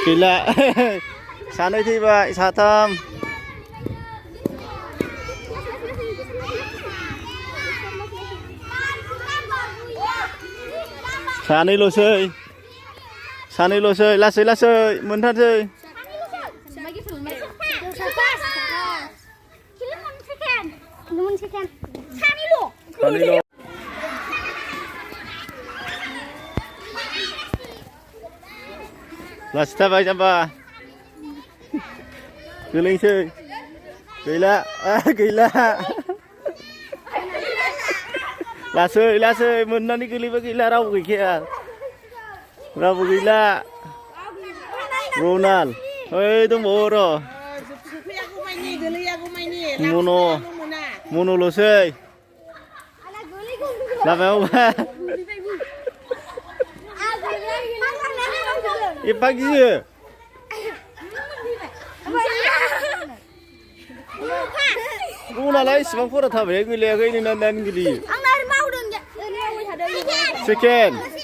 गैला सानै थैबाय साथाम सानैल'सै लासै लासै मोनथारसै लासै थाबाय जाम्बा गोलैनोसै गैला गैला लासै लासै मोननानै गोलैबा गैला रावबो गैखाया रावबो गैला रनाल ओइ दंबावो र' मन'ल'सै लामायाव एफा गियो रनालाय इसिबां खरा थाबाय गोलैयाखै नोंना दानो गोलैयो सेकेन्ड